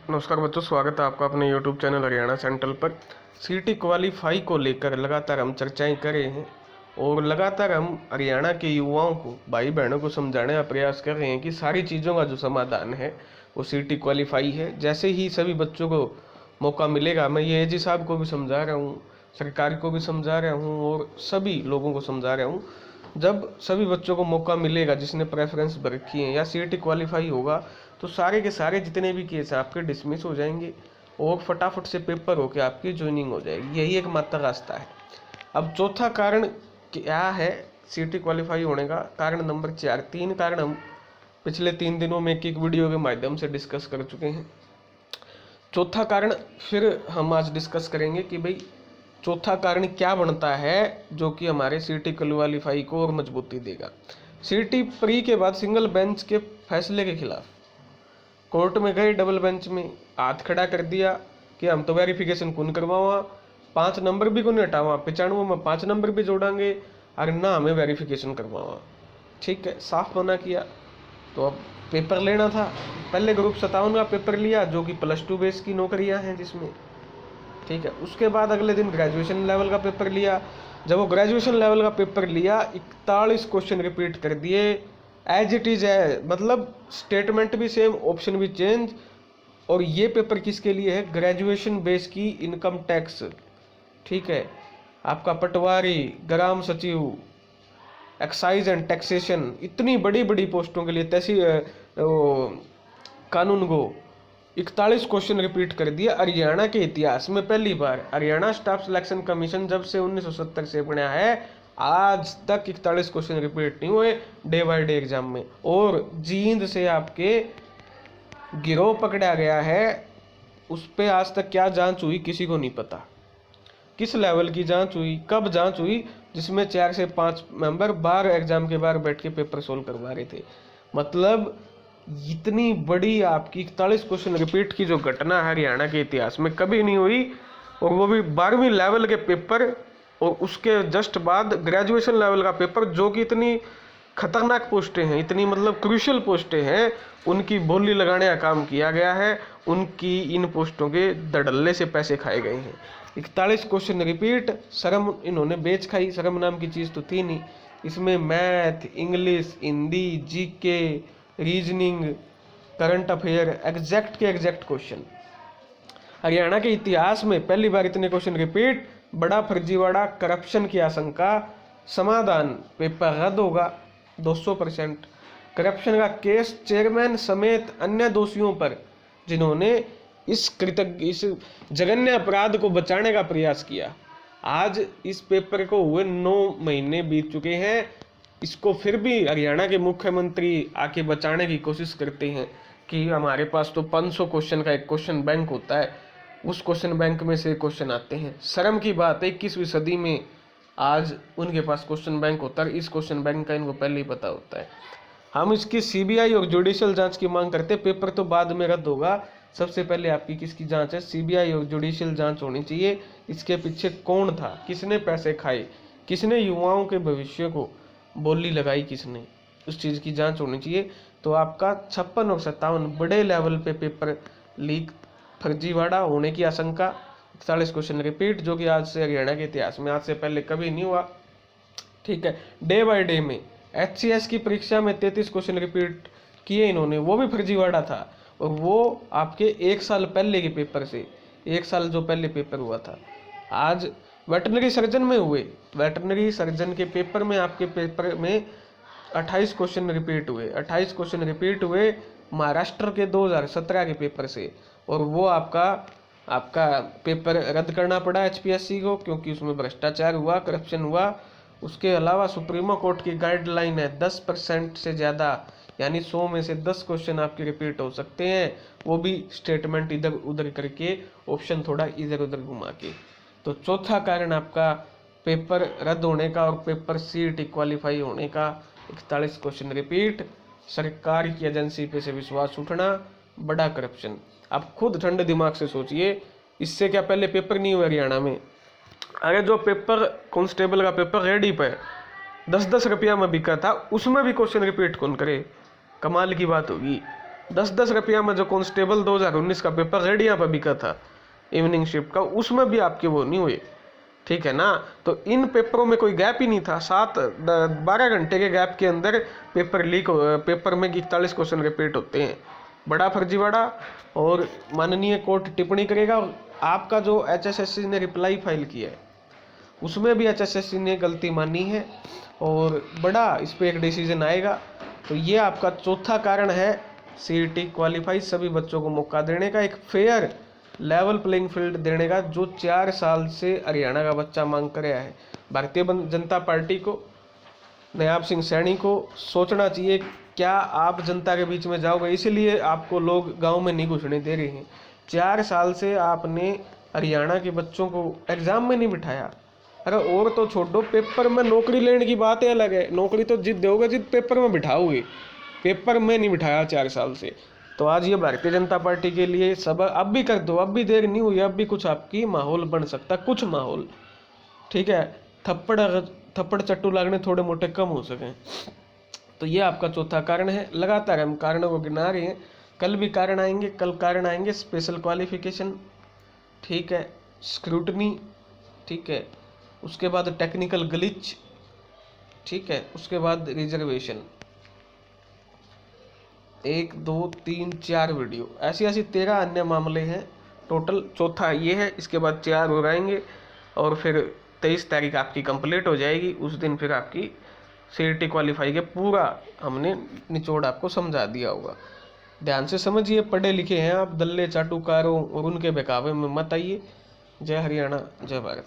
नमस्कार बच्चों, स्वागत है आपका अपने YouTube चैनल हरियाणा सेंट्रल पर। सीटी क्वालीफाई को लेकर लगातार हम चर्चाएं कर रहे हैं और लगातार हम हरियाणा के युवाओं को, भाई बहनों को समझाने का प्रयास कर रहे हैं कि सारी चीज़ों का जो समाधान है वो सीटी क्वालीफाई है। जैसे ही सभी बच्चों को मौका मिलेगा, मैं ये एजी साहब को भी समझा रहा हूँ, सरकार को भी समझा रहा हूँ और सभी लोगों को समझा रहा हूँ, जब सभी बच्चों को मौका मिलेगा जिसने प्रेफरेंस भर रखी है या सीटी क्वालीफाई होगा तो सारे के सारे जितने भी केस आपके डिसमिस हो जाएंगे और फटाफट से पेपर होके आपकी ज्वाइनिंग हो जाएगी। यही एक मात्र रास्ता है। अब चौथा कारण क्या है सीटी क्वालीफाई होने का? कारण नंबर 4। 3 कारण हम पिछले 3 दिनों में एक वीडियो के माध्यम से डिस्कस कर चुके हैं। चौथा कारण फिर हम आज डिस्कस करेंगे कि भाई चौथा कारण क्या बनता है जो कि हमारे सीटी क्वालीफाई को और मजबूती देगा। सीटी प्री के बाद सिंगल बेंच के फैसले के खिलाफ कोर्ट में गए, डबल बेंच में हाथ खड़ा कर दिया कि हम तो वेरिफिकेशन कौन करवावा, 5 नंबर भी कौन हटावा, 95 में 5 नंबर भी जोड़ांगे और ना हमें वेरिफिकेशन करवावा। ठीक है, साफ मना किया। तो अब पेपर लेना था। पहले ग्रुप 57 का पेपर लिया जो कि +2 बेस की नौकरियां हैं जिसमें, ठीक है। उसके बाद अगले दिन ग्रेजुएशन लेवल का पेपर लिया। जब वो ग्रेजुएशन लेवल का पेपर लिया, 41 क्वेश्चन रिपीट कर दिए एज इट इज है, मतलब स्टेटमेंट भी सेम, ऑप्शन भी चेंज। और ये पेपर किसके लिए है? ग्रेजुएशन बेस की इनकम टैक्स, ठीक है, आपका पटवारी, ग्राम सचिव, एक्साइज एंड टैक्सेशन, इतनी बड़ी बड़ी पोस्टों के लिए कानून गो 41 क्वेश्चन रिपीट कर दिया। हरियाणा के इतिहास में पहली बार हरियाणा स्टाफ सिलेक्शन कमीशन जब से 1970 से बना है, आज तक 41 क्वेश्चन रिपीट नहीं हुए डे बाय डे एग्जाम में। और जींद से आपके गिरोह पकड़ा गया है, उस पर आज तक क्या जांच हुई किसी को नहीं पता। किस लेवल की जांच हुई, कब जांच हुई, जिसमें 4 से 5 मेंबर बाहर एग्जाम के बाहर बैठ के पेपर सोल्व करवा रहे थे। मतलब इतनी बड़ी आपकी 41 क्वेश्चन रिपीट की जो घटना है हरियाणा के इतिहास में कभी नहीं हुई, और वो भी 12वीं लेवल के पेपर और उसके जस्ट बाद ग्रेजुएशन लेवल का पेपर, जो कि इतनी खतरनाक पोस्टें हैं, इतनी मतलब क्रूशियल पोस्टें हैं, उनकी बोली लगाने का काम किया गया है। उनकी इन पोस्टों के धड़ल्ले से पैसे खाए गए हैं। 41 क्वेश्चन रिपीट, शर्म इन्होंने बेच खाई। शर्म नाम की चीज़ तो थी नहीं इसमें। Math, English, Hindi, GK, reasoning, current affair, exact के एग्जैक्ट क्वेश्चन। हरियाणा के इतिहास में पहली बार इतने क्वेश्चन रिपीट। बड़ा फर्जीवाड़ा, करप्शन की आशंका, समाधान पेपर रद्द होगा 200%। करप्शन का केस चेयरमैन समेत अन्य दोषियों पर जिन्होंने इस जघन्य अपराध को बचाने का प्रयास किया। आज इस पेपर को हुए 9 महीने बीत चुके हैं, इसको फिर भी हरियाणा के मुख्यमंत्री आके बचाने की कोशिश करते हैं कि हमारे पास तो 500 क्वेश्चन का एक क्वेश्चन बैंक होता है, उस क्वेश्चन बैंक में से क्वेश्चन आते हैं। शर्म की बात है, 21वीं सदी में आज उनके पास क्वेश्चन बैंक होता है, इस क्वेश्चन बैंक का इनको पहले ही पता होता है। हम इसकी सीबीआई और जुडिशियल जांच की मांग करते। पेपर तो बाद में रद्द होगा, सबसे पहले आपकी किसकी जांच है? सीबीआई और जुडिशियल जांच होनी चाहिए। इसके पीछे कौन था, किसने पैसे खाए, किसने युवाओं के भविष्य को बोली लगाई, किसने, उस चीज़ की जांच होनी चाहिए। तो आपका 56 और 57 बड़े लेवल पे पेपर लीक, फर्जीवाड़ा होने की आशंका, 41 क्वेश्चन रिपीट, जो कि आज से हरियाणा के इतिहास में आज से पहले कभी नहीं हुआ, ठीक है। डे बाय डे में HCS की परीक्षा में 33 क्वेश्चन रिपीट किए इन्होंने, वो भी फर्जीवाड़ा था। और वो आपके 1 साल पहले के पेपर से, 1 साल जो पहले पेपर हुआ था। आज वेटरनरी सर्जन में हुए, वेटरनरी सर्जन के पेपर में, आपके पेपर में 28 क्वेश्चन रिपीट हुए। 28 क्वेश्चन रिपीट हुए महाराष्ट्र के 2017 के पेपर से, और वो आपका पेपर रद्द करना पड़ा HPSC को, क्योंकि उसमें भ्रष्टाचार हुआ, करप्शन हुआ। उसके अलावा सुप्रीमो कोर्ट की गाइडलाइन है 10% से ज़्यादा, यानी 100 में से 10 क्वेश्चन आपके रिपीट हो सकते हैं, वो भी स्टेटमेंट इधर उधर करके, ऑप्शन थोड़ा इधर उधर घुमा के। तो चौथा कारण आपका पेपर रद्द होने का और पेपर सीटी क्वालीफाई होने का 41 क्वेश्चन रिपीट, सरकार की एजेंसी पे से विश्वास उठना, बड़ा करप्शन। आप खुद ठंडे दिमाग से सोचिए, इससे क्या पहले पेपर नहीं हुए हरियाणा में? अरे जो पेपर कांस्टेबल का पेपर रेडी पे 10-10 रुपया में बिका था, उसमें भी क्वेश्चन रिपीट कौन करे? कमाल की बात होगी। 10-10 रुपया में जो कांस्टेबल 2019 का पेपर रेडिया पर बिका था इवनिंग शिफ्ट का, उसमें भी आपके वो नहीं हुए, ठीक है ना। तो इन पेपरों में कोई गैप ही नहीं था, 7-12 घंटे के गैप के अंदर पेपर में 41 क्वेश्चन रिपीट होते हैं। बड़ा फर्जीवाड़ा। और माननीय कोर्ट टिप्पणी करेगा। आपका जो HSSC ने रिप्लाई फाइल किया है उसमें भी HSSC ने गलती मानी है और बड़ा इस पर एक डिसीजन आएगा। तो ये आपका चौथा कारण है CET क्वालिफाई सभी बच्चों को मौका देने का, एक फेयर लेवल प्लेइंग फील्ड देने का, जो 4 साल से हरियाणा का बच्चा मांग कर रहा है। भारतीय जनता पार्टी को, नायब सिंह सैनी को सोचना चाहिए, क्या आप जनता के बीच में जाओगे? इसीलिए आपको लोग गांव में नहीं घुसने दे रहे हैं। 4 साल से आपने हरियाणा के बच्चों को एग्जाम में नहीं बिठाया। अरे और तो छोड़ो, पेपर में नौकरी लेने की बात ही अलग है, नौकरी तो जिद दोगे जिद पेपर में बिठाओगे, पेपर में नहीं बिठाया 4 साल से। तो आज ये भारतीय जनता पार्टी के लिए सब अब भी कर दो, अब भी देर नहीं हुई, अब भी कुछ आपकी माहौल बन सकता, कुछ माहौल, ठीक है। थप्पड़ चट्टू लागने थोड़े मोटे कम हो सकें। तो ये आपका चौथा कारण है। लगातार हम कारणों को गिना रहे हैं, कल भी कारण आएंगे, कल कारण आएंगे स्पेशल क्वालिफिकेशन, ठीक है, स्क्रूटनी, ठीक है, उसके बाद टेक्निकल ग्लिच, ठीक है, उसके बाद रिजर्वेशन। 1 2 3 4 वीडियो, ऐसी 13 अन्य मामले हैं टोटल। चौथा ये है, इसके बाद 4 हो जाएंगे और फिर 23 तारीख आपकी कंप्लीट हो जाएगी। उस दिन फिर आपकी CET क्वालिफाई के पूरा हमने निचोड़ आपको समझा दिया होगा। ध्यान से समझिए, पढ़े लिखे हैं आप, दल्ले चाटुकारों और उनके बहकावे में मत आइए। जय हरियाणा, जय भारत।